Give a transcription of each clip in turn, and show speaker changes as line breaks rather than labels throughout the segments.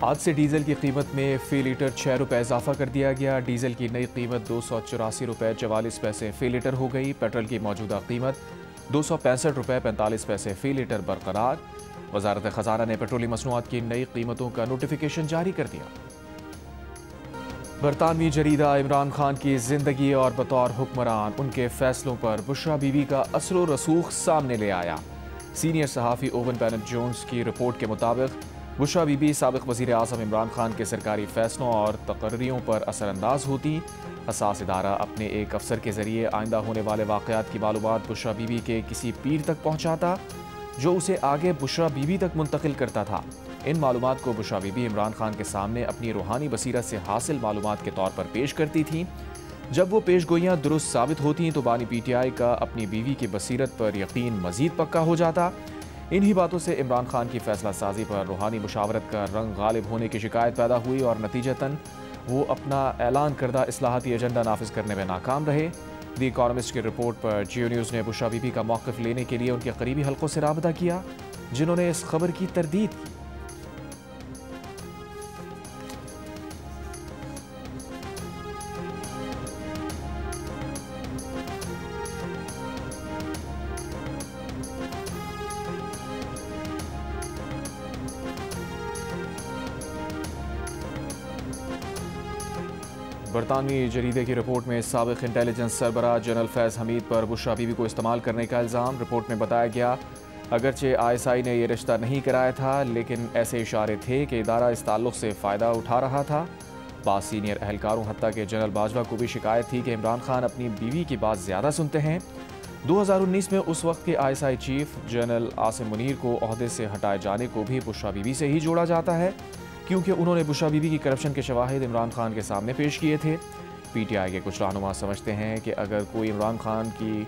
आज से डीजल की कीमत में फ़ी लीटर 6 रुपये इजाफा कर दिया गया। डीजल की नई कीमत 284 रुपये 44 पैसे फ़ी लीटर हो गई। पेट्रोल की मौजूदा कीमत 265 रुपये 45 पैसे फ़ी लीटर बरकरार। वजारत ख़जाना ने पेट्रोलियम मसनूआत की नई कीमतों का नोटिफिकेशन जारी कर दिया। बरतानवी जरीदा इमरान खान की जिंदगी और बतौर हुक्मरान उनके फैसलों पर बुशरा बीबी का असर रसूख सामने ले आया। सीनियर सहाफ़ी ओवन बेनेट जोन्स की रिपोर्ट के मुताबिक बुशरा बीबी साबिक़ वज़ीर आज़म इमरान खान के सरकारी फैसलों और तकर्रियों पर असरअंदाज होती। हसास इदारा अपने एक अफसर के ज़रिए आइंदा होने वाले वाक़यात की मालूमात बुशरा बीबी के किसी पीर तक पहुँचाता, जो उसे आगे बुशरा बीबी तक मुंतकिल करता था। इन मालूमात को बुशरा बीबी इमरान खान के सामने अपनी रूहानी बसीरत से हासिल मालूमात के तौर पर पेश करती थीं। जब वो पेशगोइयाँ दुरुस्त साबित होती तो बानी PTI का अपनी बीवी की बसीरत पर यकीन मज़ीद पक्का हो जाता। इन्हीं बातों से इमरान खान की फैसला साजी पर रूहानी मुशावरत का रंग गालिब होने की शिकायत पैदा हुई और नतीजतन वो अपना ऐलान करदा इस्लाहाती एजेंडा नाफिज करने में नाकाम रहे। द इकॉनमिस्ट की रिपोर्ट पर जियो न्यूज़ ने बुशरा बीबी का मौक़िफ़ लेने के लिए उनके करीबी हल्कों से राबता किया, जिन्होंने इस खबर की तरदीद की। बरतानवी जरीदे की रिपोर्ट में साबिक़ इंटेलिजेंस सरबराह जनरल फैज़ हमीद पर बुशरा बीबी को इस्तेमाल करने का इल्ज़ाम। रिपोर्ट में बताया गया, अगरचे ISI ने यह रिश्ता नहीं कराया था, लेकिन ऐसे इशारे थे कि इदारा इस ताल्लुक़ से फ़ायदा उठा रहा था। बाज़ सीनियर अहलकारों हत्ता के जनरल बाजवा को भी शिकायत थी कि इमरान खान अपनी बीवी की बात ज़्यादा सुनते हैं। 2019 में उस वक्त के ISI chief general Asim Munir को ओहदे से हटाए जाने को भी बुशरा बीबी से ही जोड़ा जाता है, क्योंकि उन्होंने बुशरा बीबी की करप्शन के शवाहिद इमरान खान के सामने पेश किए थे। PTI के कुछ रहनुमा समझते हैं कि अगर कोई इमरान खान की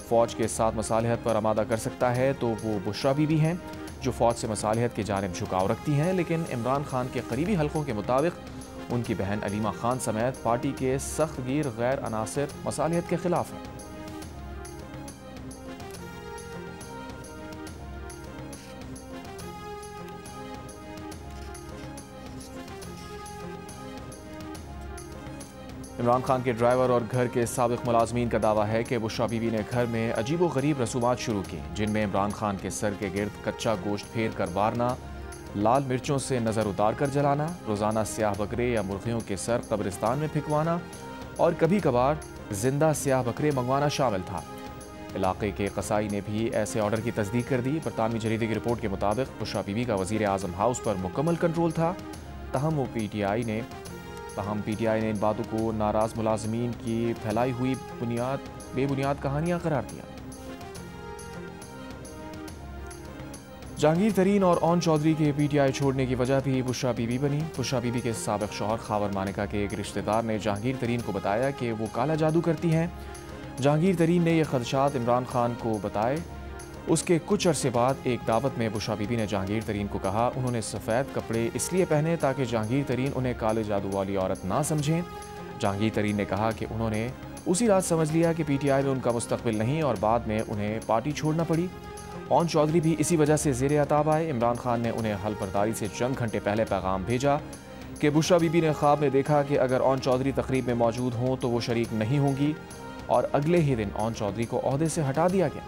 फ़ौज के साथ मसालिहत पर आमादा कर सकता है तो वो बुशरा बीबी हैं, जो फ़ौज से मसालिहत की जानिब झुकाव रखती हैं। लेकिन इमरान खान के करीबी हल्कों के मुताबिक उनकी बहन अलीमा खान समेत पार्टी के सख्त गिर गैर अनासिर मसालिहत के खिलाफ हैं। इमरान खान के ड्राइवर और घर के साबिक़ मुलाजमीन का दावा है कि बुशरा बीबी ने घर में अजीब व गरीब रसूमात शुरू की, जिनमें इमरान खान के सर के गिर्द कच्चा गोश्त फेर कर वारना, लाल मिर्चों से नज़र उतार कर जलाना, रोज़ाना स्याह बकरे या मुर्गियों के सर कब्रिस्तान में फिकवाना और कभी कभार जिंदा स्याह बकरे मंगवाना शामिल था। इलाके के कसाई ने भी ऐसे ऑर्डर की तस्दीक कर दी। बरतानवी जरीदे की रिपोर्ट के मुताबिक बुशरा बीबी का वज़ीर आज़म हाउस पर मुकम्मल कंट्रोल था। तहम PTI ने इन बातों को नाराज़ मुलाजमीन की फैलाई हुई बेबुनियाद कहानियां करार दिया। जहांगीर तरीन और ओन चौधरी के PTI छोड़ने की वजह भी बुशरा बीबी बनी। बुशरा बीबी के साबिक़ शौहर खावर मानिका के एक रिश्तेदार ने जहांगीर तरीन को बताया कि वो काला जादू करती हैं। जहांगीर तरीन ने यह खदशात इमरान खान को बताए। उसके कुछ अरसे बाद एक दावत में बुशरा बीबी ने जहांगीर तरीन को कहा उन्होंने सफ़ेद कपड़े इसलिए पहने ताकि जहांगीर तरीन उन्हें काले जादू वाली औरत ना समझें। जहांगीर तरीन ने कहा कि उन्होंने उसी रात समझ लिया कि PTI में उनका मुस्तकबिल नहीं और बाद में उन्हें पार्टी छोड़ना पड़ी। ओन चौधरी भी इसी वजह से ज़ेरे अताब आए। इमरान खान ने उन्हें हलफबरदारी से चंद घंटे पहले पैगाम भेजा कि बुशरा बीबी ने ख्वाब में देखा कि अगर ओन चौधरी तकरीब में मौजूद हों तो वो शरीक नहीं होंगी, और अगले ही दिन ओन चौधरी को ओहदे से हटा दिया गया।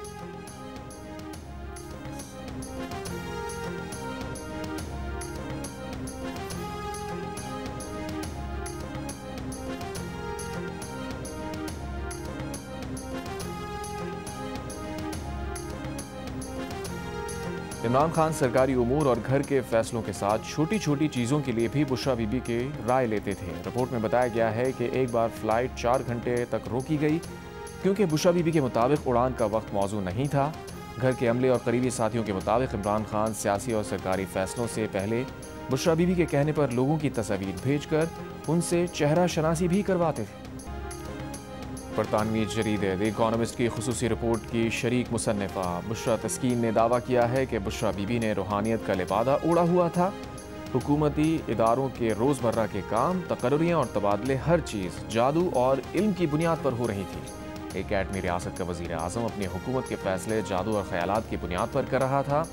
इमरान खान सरकारी उमूर और घर के फैसलों के साथ छोटी छोटी चीज़ों के लिए भी बुशरा बीबी के राय लेते थे। रिपोर्ट में बताया गया है कि एक बार फ्लाइट 4 घंटे तक रोकी गई, क्योंकि बुशरा बीबी के मुताबिक उड़ान का वक्त मौजूद नहीं था। घर के अमले और करीबी साथियों के मुताबिक इमरान खान सियासी और सरकारी फैसलों से पहले बुशरा बीबी के कहने पर लोगों की तस्वीर भेजकर उनसे चेहरा शनासी भी करवाते थे। बरतानवी जरीदे द इकॉनमिस्ट की खुसूसी रिपोर्ट की शरीक मुसन्निफा बुशरा तस्कीन ने दावा किया है कि बुशरा बीबी ने रूहानियत का लिबादा ओढ़ा हुआ था। हुकूमती इदारों के रोज़मर्रा के काम, तकर्रियाँ और तबादले, हर चीज़ जादू और इल्म की बुनियाद पर हो रही थी। एक एटमी रियासत का वज़ीर आज़म अपनी हुकूमत के फ़ैसले जादू और ख़यालात की बुनियाद पर कर रहा था।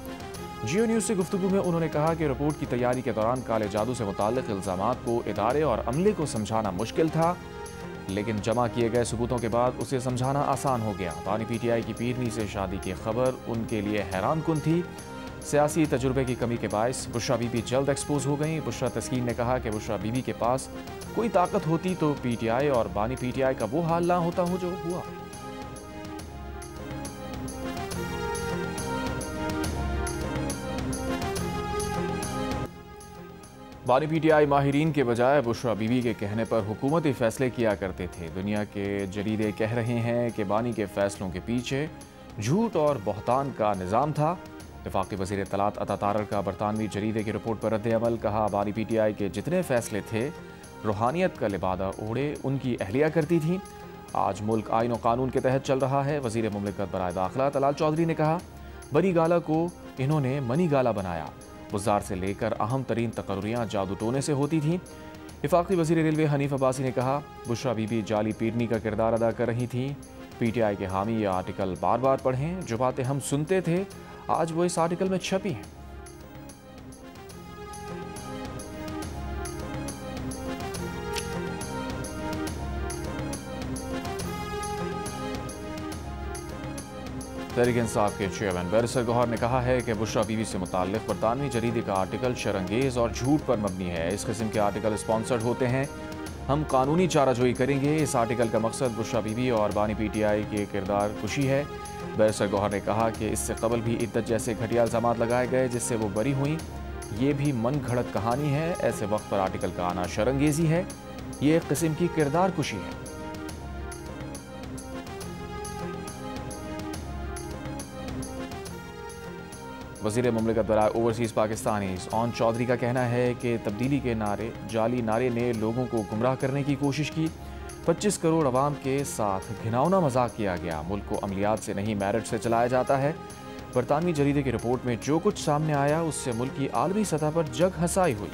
जियो न्यूज़ से गुफ्तगू में उन्होंने कहा कि रिपोर्ट की तैयारी के दौरान काले जादू से मुताल्लिक इल्ज़ामात को इदारे और अमले को समझाना मुश्किल था, लेकिन जमा किए गए सबूतों के बाद उसे समझाना आसान हो गया। बानी पीटीआई की पीरनी से शादी की खबर उनके लिए हैरान कुन थी। सियासी तजुर्बे की कमी के बायस बुशरा बीबी जल्द एक्सपोज हो गई। बुशरा तस्कीन ने कहा कि बुशरा बीबी के पास कोई ताकत होती तो पीटीआई और बानी पीटीआई का वो हाल ना होता हो जो हुआ। बानी पीटीआई माहिरीन के बजाय बुशरा बीबी के कहने पर हुकूमती फैसले किया करते थे। दुनिया के जरीदे कह रहे हैं कि बानी के फैसलों के पीछे झूठ और बहतान का निज़ाम था। वफाकी वज़ीर इत्तलात अता तारर का बरतानवी जरीदे की रिपोर्ट पर रद्द अमल। कहा, बानी पीटीआई के जितने फैसले थे रूहानियत का लिबादा ओढ़े उनकी अहलिया करती थी। आज मुल्क आइन और कानून के तहत चल रहा है। वज़ीर मुमलिकत बराए दाखिला तलाल चौधरी ने कहा, बड़ी गाला को इन्होंने मनी गाला बनाया। बुज़ार से लेकर अहम तरीन तकर्रियाँ जादू टोने से होती थीं। वफाकी वज़ीर रेलवे हनीफ अब्बासी ने कहा, बुशरा बीबी जाली पीरनी का किरदार अदा कर रही थी। पीटीआई के हामी ये आर्टिकल बार बार पढ़ें। जो बातें हम सुनते थे आज वो इस आर्टिकल में छपी हैं। तहरीक इंसाफ के चेयरमैन बैरिस्टर गौहर ने कहा है कि बुशरा बीबी से मुताल्लिक बरतानवी जरीदे का आर्टिकल शरंगेज और झूठ पर मबनी है। इस किस्म के आर्टिकल स्पॉन्सर्ड होते हैं। हम कानूनी चाराजोई करेंगे। इस आर्टिकल का मकसद बुशरा बीबी और बानी पीटीआई के किरदार कुशी है। बैरिस्टर गौहर ने कहा कि इससे कबल भी इद्दत जैसे घटिया इल्ज़ामात लगाए गए जिससे वो बरी हुई। ये भी मन घड़त कहानी है। ऐसे वक्त पर आर्टिकल का आना शरंगेजी है। ये एक किस्म की किरदार कुशी है। वज़ीर मुमलिकत बराए ओवरसीज़ पाकिस्तानीज़ ओन चौधरी का कहना है कि तब्दीली के नारे जाली नारे ने लोगों को गुमराह करने की कोशिश की। 25 करोड़ अवाम के साथ घिनौना मजाक किया गया। मुल्क को अमलियात से नहीं मेरिट से चलाया जाता है। बरतानवी जरीदे की रिपोर्ट में जो कुछ सामने आया उससे मुल्क की आलमी सतह पर जग हंसाई हुई।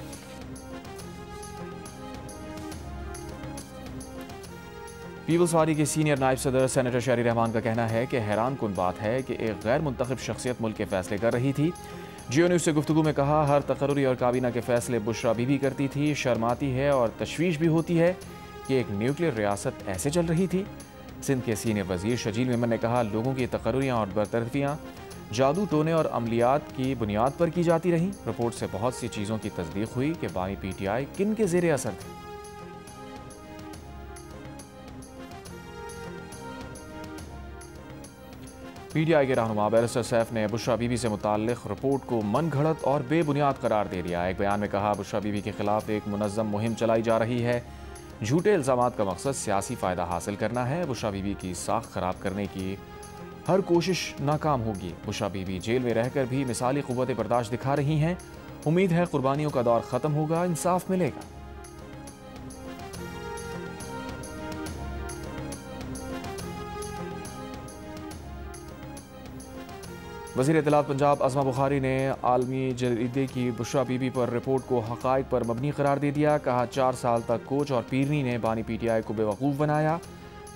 पीपल्स पार्टी के सीनियर नायब सदर सेनेटर शहरी रहमान का कहना है कि हैरान कुन बात है कि एक गैर मुंतखब शख्सियत मुल्क के फैसले कर रही थी। जियो न्यूज़ से गुफ्तगू में कहा, हर तकर्री और काबीना के फैसले बुशरा बीबी करती थी। शर्माती है और तशवीश भी होती है कि एक न्यूक्लियर रियासत ऐसे चल रही थी। सिंध के सीनियर वजीर शजील मेमन ने कहा, लोगों की तकर्रियाँ और बरतरफियाँ जादू टोने और अमलियात की बुनियाद पर की जाती रहीं। रिपोर्ट से बहुत सी चीज़ों की तस्दीक हुई कि बानी पीटीआई किन के ज़ेरे असर थे। पीटीआई के रहनुमा बैरिस्टर सैफ ने बुशरा बीबी से मुताल्लिक रिपोर्ट को मन घड़त और बेबुनियाद करार दे दिया। एक बयान में कहा, बुशरा बीबी के खिलाफ एक मुनज़्ज़म मुहिम चलाई जा रही है। झूठे इल्ज़ामात का मकसद सियासी फ़ायदा हासिल करना है। बुशरा बीबी की साख खराब करने की हर कोशिश नाकाम होगी। बुशरा बीबी जेल में रहकर भी मिसाली क़ुव्वत बर्दाश्त दिखा रही हैं। उम्मीद है कुर्बानियों का दौर ख़त्म होगा, इंसाफ मिलेगा। वज़ीर इत्तलात पंजाब अज़मा बुखारी ने आलमी जरीदे की बुशरा बीबी पर रिपोर्ट को हक़ाइक़ पर मबनी करार दे दिया। कहा, 4 साल तक कोच और पीरनी ने बानी पीटीआई को बेवकूफ़ बनाया।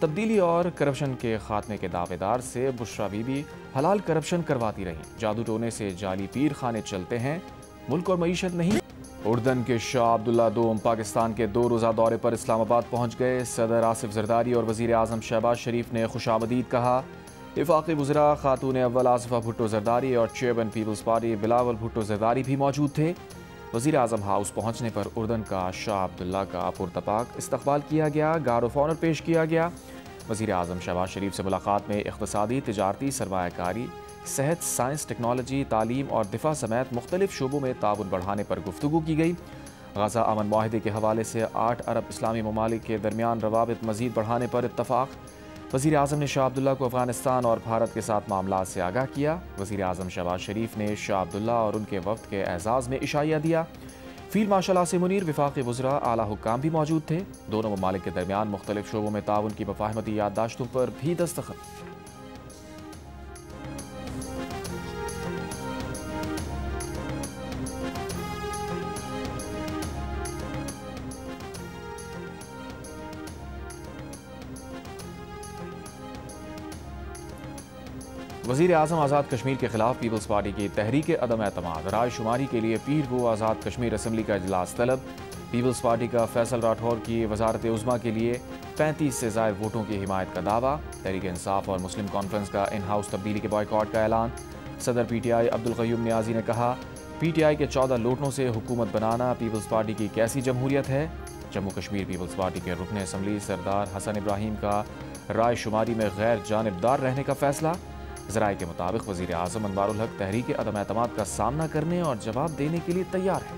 तब्दीली और करप्शन के खात्मे के दावेदार से बुशरा बीबी हलाल करप्शन करवाती रहीं। जादू टोने से जाली पीर खाने चलते हैं, मुल्क और मईशत नहीं। उर्दन के शाह अब्दुल्ला दोम पाकिस्तान के 2 रोज़ा दौरे पर इस्लामाबाद पहुँच गए। सदर आसिफ जरदारी और वज़ीर आज़म शहबाज शरीफ ने खुशामदीद कहा। वफाकी वज़रा खातून अव्वल आसिफा भुट्टो जरदारी और चेयरमैन पीपल्स पार्टी बिलावल भुट्टो जरदारी भी मौजूद थे। वज़ीर आज़म हाउस पहुँचने पर उर्दन का शाह अब्दुल्ला का पुरतपाक इस्तकबाल किया गया, गार्ड ऑफ ऑनर पेश किया गया। वज़ीर आज़म शहबाज शरीफ से मुलाकात में इक़्तिसादी, तिजारती, सरमायाकारी, सेहत, साइंस, टेक्नोलॉजी, तालीम और दिफा समेत मुख्तलिफ शोबों में ताउन बढ़ाने पर गुफ्तगू की गई। गज़ा अमन माहिदे के हवाले से 8 अरब इस्लामी ममालिक के दरमियान रवाबित मज़ीद बढ़ाने पर इत्तफ़ाक़। वज़ीर आज़म ने शाह अब्दुल्ला को अफ़गानिस्तान और भारत के साथ मामलात से आगाह किया। वज़ीर आज़म शहबाज शरीफ ने शाह अब्दुल्ला और उनके वफ़द के एज़ाज़ में इशाइया दिया। फ़ील्ड मार्शल आसिम मुनीर, वफाकी वज़रा, आला हुक्काम भी मौजूद थे। दोनों ममालिक के दरमियान मुख्तलिफ शोबों में ताउन की मफ़ाहमती याददाश्तों पर भी दस्तखत। वज़ीर आज़म आज़ाद कश्मीर के खिलाफ पीपल्स पार्टी की तहरीक अदम एतमाद राय शुमारी के लिए पीर को आज़ाद कश्मीर असम्बली का इजलास तलब। पीपल्स पार्टी का फैसल राठौर की वजारत उज़्मा के लिए 35 से ज़ायद वोटों की हिमायत का दावा। तहरीक इंसाफ और मुस्लिम कॉन्फ्रेंस का इन हाउस तब्दीली के बॉयकॉट का ऐलान। सदर PTI अब्दुल क़य्यूम नियाज़ी ने कहा, PTI के 14 लोटों से हुकूमत बनाना पीपल्स पार्टी की कैसी जमहूरियत है। जम्मू कश्मीर पीपल्स पार्टी के रुकन असम्बली सरदार हसन इब्राहिम का राय शुमारी में गैर जानिबदार रहने का फैसला। ज़राए के मुताबिक वज़ीर आज़म अनवारुल हक तहरीक अदम एतमाद का सामना करने और जवाब देने के लिए तैयार है।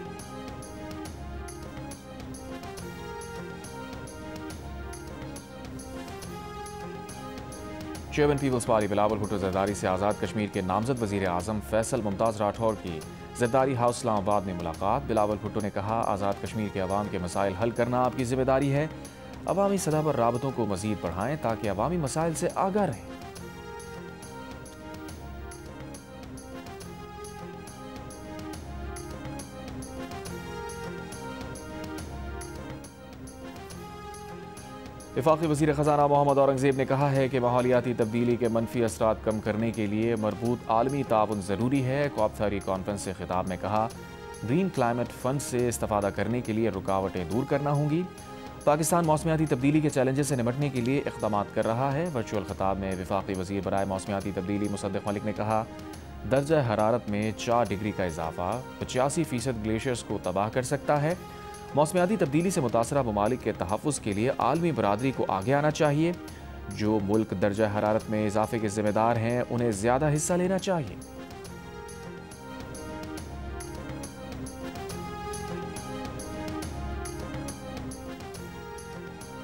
चेयरमैन पीपल्स पार्टी बिलावल भुट्टो जरदारी से आज़ाद कश्मीर के नामजद वज़ीर आज़म फैसल मुमताज़ राठौर की जरदारी हाउस इस्लामाबाद में मुलाकात। बिलावल भुट्टो ने कहा, आज़ाद कश्मीर के अवाम के मसाइल हल करना आपकी जिम्मेदारी है। अवामी सतह पर राबतों को मज़ीद बढ़ाएं ताकि अवामी मसाइल से आगाह रहें। वफाकी वज़ीर ख़ज़ाना मोहम्मद औरंगज़ेब ने कहा है कि माहौलियाती तब्दीली के मनफी असरात कम करने के लिए मरबूत आलमी ताउन ज़रूरी है। COP30 कॉन्फ्रेंस से खिताब में कहा, ग्रीन क्लाइमेट फंड से इस्तेफ़ादा करने के लिए रुकावटें दूर करना होंगी। पाकिस्तान मौसमियाती तब्दीली के चैलेंजेस से निपटने के लिए इक़दाम कर रहा है। वर्चुअल खिताब में वफाकी वज़ीर बराए मौसमियाती तब्दीली मुसद्दिक़ मलिक ने कहा, दर्जा हरारत में 4 डिग्री का इजाफा 85% ग्लेशियर्स को तबाह कर सकता है। मौसमियाती तब्दीली से मुतासरा ममालिक के तहफ़्फ़ुज़ के लिए आलमी बरादरी को आगे आना चाहिए। जो मुल्क दर्जा हरारत में इजाफे के ज़िम्मेदार हैं, उन्हें ज़्यादा हिस्सा लेना चाहिए।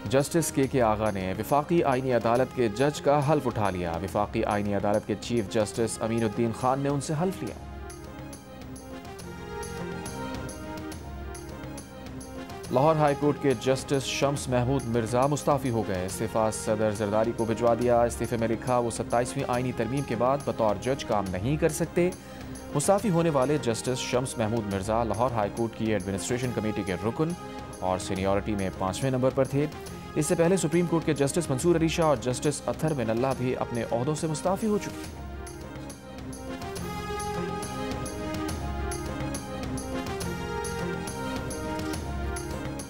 जस्टिस के आगा ने वफाकी आईनी अदालत के जज का हल्फ उठा लिया। वफाकी आईनी अदालत के चीफ जस्टिस अमीनुद्दीन खान ने उनसे हल्फ लिया। लाहौर हाई कोर्ट के जस्टिस शम्स महमूद मिर्जा मुस्ताफ़ी हो गए। इस्तीफ़ा सदर जरदारी को भिजवा दिया। इस्तीफ़े में लिखा, वो 27वीं आईनी तरमीम के बाद बतौर जज काम नहीं कर सकते। मुस्ताफ़ी होने वाले justice Shams Mahmood Mirza Lahore high court की एडमिनिस्ट्रेशन कमेटी के रुकन और सीनियरिटी में 5वें नंबर पर थे। इससे पहले सुप्रीम कोर्ट के जस्टिस मंसूर अली शाह और जस्टिस अतहर मिनल्ला भी अपने ओहदों से मुस्ताफ़ी हो चुके हैं।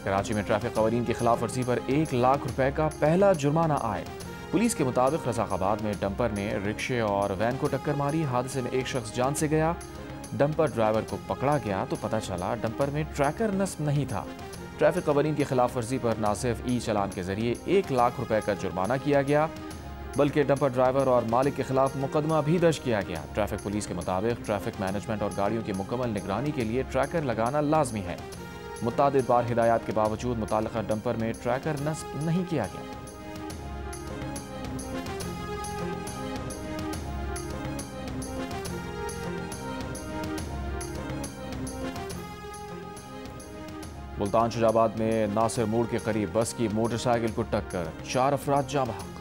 कराची में ट्रैफिक कवानीन की खिलाफ वर्जी पर 1 लाख रुपए का पहला जुर्माना आए। पुलिस के मुताबिक रज़ाकाबाद में डंपर ने रिक्शे और वैन को टक्कर मारी। हादसे में एक शख्स जान से गया। डंपर ड्राइवर को पकड़ा गया तो पता चला डंपर में ट्रैकर नस्ब नहीं था। ट्रैफिक कवानीन की खिलाफ वर्जी पर न सिर्फ ई-चालान के जरिए 1 लाख रुपए का जुर्माना किया गया, बल्कि डंपर ड्राइवर और मालिक के खिलाफ मुकदमा भी दर्ज किया गया। ट्रैफिक पुलिस के मुताबिक ट्रैफिक मैनेजमेंट और गाड़ियों की मुकम्मल निगरानी के लिए ट्रैकर लगाना लाजमी है। मुतादिद बार हिदायत के बावजूद मुताल्लिका डंपर में ट्रैकर नस्ब नहीं किया गया। मुल्तान शुजाबाद में नासिर मोड़ के करीब बस की मोटरसाइकिल को टक्कर, 4 अफराद जाँ बहक।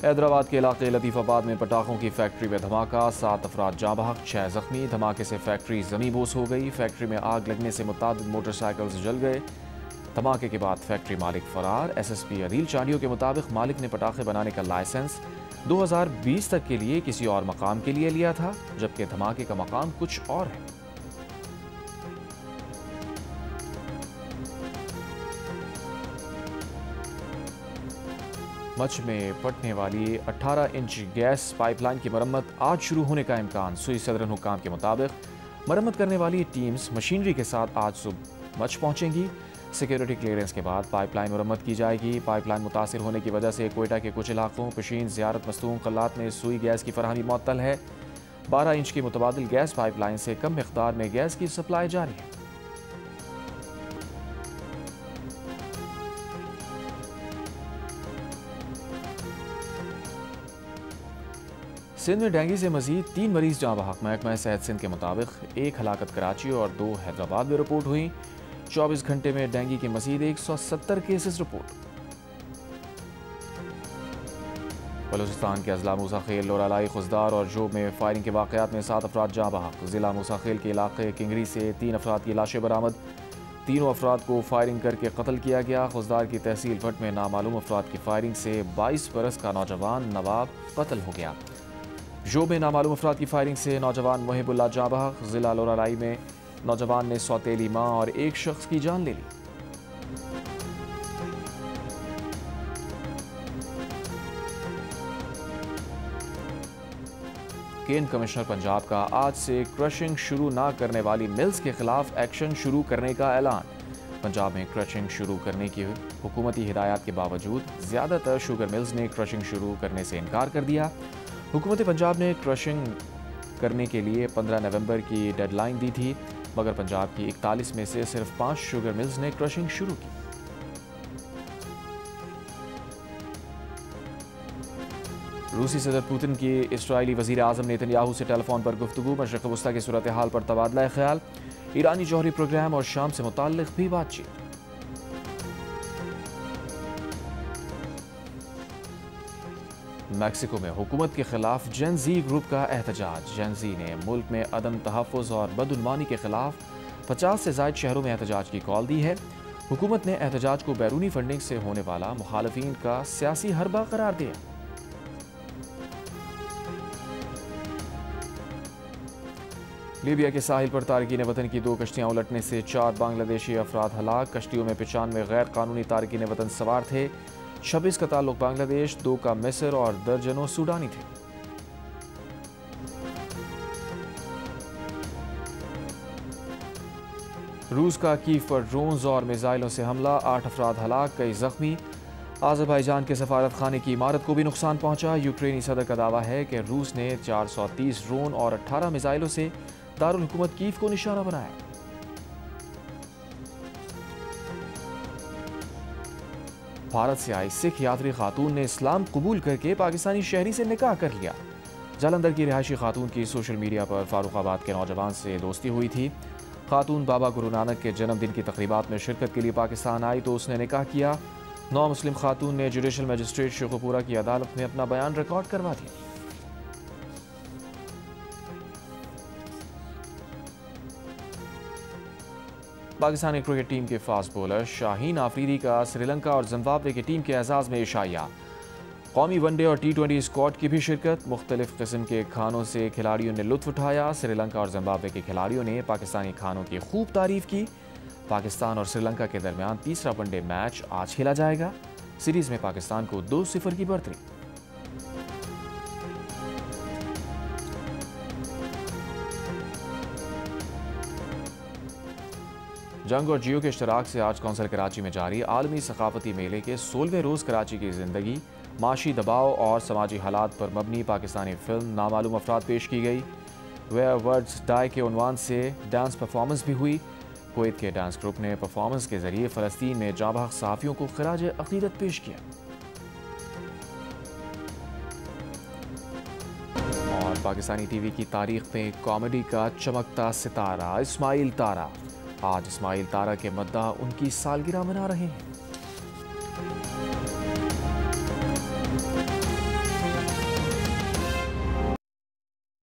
हैदराबाद के इलाके लतीफ़ाबाद में पटाखों की फैक्ट्री में धमाका, 7 अफराद जाँ बहक, 6 जख्मी। धमाके से फैक्ट्री ज़मींबोस हो गई। फैक्ट्री में आग लगने से मुतादिद मोटरसाइकिल्स जल गए। धमाके के बाद फैक्ट्री मालिक फरार। SSP अदील चांडियों के मुताबिक मालिक ने पटाखे बनाने का लाइसेंस 2020 तक के लिए किसी और मकाम के लिए लिया था, जबकि धमाके का मकाम कुछ और है। मच में पटने वाली 18 इंच गैस पाइपलाइन की मरम्मत आज शुरू होने का इम्कान। सुई सदरन हुक्काम के मुताबिक मरम्मत करने वाली टीम्स मशीनरी के साथ आज सुबह मच पहुंचेंगी। सिक्योरिटी क्लियरेंस के बाद पाइपलाइन मरम्मत की जाएगी। पाइपलाइन मुतासिर होने की वजह से कोयटा के कुछ इलाकों पशीन, ज़ियारत, मस्तूम, कल्लात में सुई गैस की फराहमी मुअत्तल है। 12 इंच की मुतबादिल गैस पाइपलाइन से कम मिक़दार में गैस की सप्लाई जारी है। सिंध में डेंगू से मजीद 3 मरीज जाँ बहक। महकमा सेहत सिंध के मुताबिक 1 हलाकत कराची और 2 हैदराबाद में रिपोर्ट हुई। 24 घंटे में डेंगू के मजीद 170 केसेस रिपोर्ट। बलूचिस्तान के अजला मूसा खेल, लोरालाई, खुजदार और जोब में फायरिंग के वाक़यात में 7 अफराद जाँ बहक। जिला मूसा खेल के इलाके किंगरी से 3 अफराद की लाशें बरामद। तीनों अफराद को फायरिंग करके कत्ल किया गया। खुजदार की तहसील भट में नामालूम अफराद की फायरिंग से 22 बरस का नौजवान नवाब कत्ल हो गया। जो में नामालूम अफराद की फायरिंग से नौजवान मुहिबुल्लाह जाँ बहक। जिला लोरालाई में नौजवान ने सौतेली मां और एक शख्स की जान ले ली। केंद्र कमिश्नर पंजाब का आज से क्रशिंग शुरू न करने वाली मिल्स के खिलाफ एक्शन शुरू करने का ऐलान। पंजाब में क्रशिंग शुरू करने की हुकूमती हिदायत के बावजूद ज़्यादातर शुगर मिल्स ने क्रशिंग शुरू करने से इनकार कर दिया। हुकूमत पंजाब ने क्रशिंग करने के लिए 15 नवंबर की डेडलाइन दी थी, मगर पंजाब की 41 में से सिर्फ 5 शुगर मिल्स ने क्रशिंग शुरू की। रूसी सदर पुतिन की इस्राइली वज़ीर आज़म नेतन्याहू से टेलीफोन पर गुफ्तगू। मशरिक़ वस्ता की सूरत हाल पर तबादला ख्याल। ईरानी जौहरी प्रोग्राम और शाम से मुताल्लिक़ भी बातचीत। मैक्सिको में हुकूमत के खिलाफ जेन ज़ी ग्रुप का एहतजाज। जेन ज़ी ने मुल्क में अदम तहफ़्फ़ुज़ और बदउनवानी के खिलाफ 50 से ज़ायद शहरों में एहतजाज की कॉल दी है। हुकूमत ने एहतजाज को बैरूनी फंडिंग से होने वाला मुखालफीन का सियासी हरबा करार दिया। लीबिया के साहिल पर तारकीन वतन की 2 कश्तियां उलटने से 4 बांग्लादेशी अफराद हलाक। कश्तियों में 95 गैर कानूनी तारकीन वतन सवार थे। 26 का ताल्लुक बांग्लादेश, 2 का मिस्र और दर्जनों सूडानी थे। रूस का कीव पर ड्रोन्स और मिसाइलों से हमला, 8 अफराद हलाक, कई जख्मी। आज़रबाईजान के सफारत खाने की इमारत को भी नुकसान पहुंचा। यूक्रेनी सदर का दावा है कि रूस ने 430 ड्रोन और 18 मिसाइलों से दारुल हुकूमत कीव को निशाना बनाया। भारत से आई सिख यात्री खातून ने इस्लाम कबूल करके पाकिस्तानी शहरी से निकाह कर लिया। जालंधर की रिहायशी खातून की सोशल मीडिया पर फारूकाबाद के नौजवान से दोस्ती हुई थी। खातून बाबा गुरु नानक के जन्मदिन की तकरीबात में शिरकत के लिए पाकिस्तान आई तो उसने निकाह किया। नौ मुस्लिम खातून ने जुडिशल मजिस्ट्रेट शेखुपुरा की अदालत में अपना बयान रिकॉर्ड करवा दिया। पाकिस्तानी क्रिकेट टीम के फास्ट बॉलर शाहीन आफरीदी का श्रीलंका और जिम्बाब्वे की टीम के एजाज में इशाया। कौमी वनडे और T20 स्क्वाड की भी शिरकत। मुख्तलिफ किस्म के खानों से खिलाड़ियों ने लुत्फ उठाया। श्रीलंका और जिम्बाब्वे के खिलाड़ियों ने पाकिस्तानी खानों की खूब तारीफ की। पाकिस्तान और श्रीलंका के दरमियान तीसरा वनडे मैच आज खेला जाएगा। सीरीज में पाकिस्तान को 2-0 की बढ़त। जंग और जियो के इश्तराक से आज कौंसल कराची में जारी आलमी सकाफती मेले के 16वें रोज़ कराची की ज़िंदगी, माशी दबाव और समाजी हालात पर मबनी पाकिस्तानी फिल्म नामालूम अफराद पेश की गई। वेयर वर्ड्स डाई के उन्वान से डांस परफॉर्मेंस भी हुई। कुवैत के डांस ग्रुप ने परफॉर्मेंस के जरिए फ़लस्तीन में जाँ बहक सहाफ़ियों को खिराज अक़ीदत पेश किया। और पाकिस्तानी टीवी की तारीख में कॉमेडी का चमकता सितारा इस्माइल तारा। आज इस्माइल तारा के मद्दाह उनकी सालगिरह मना रहे हैं।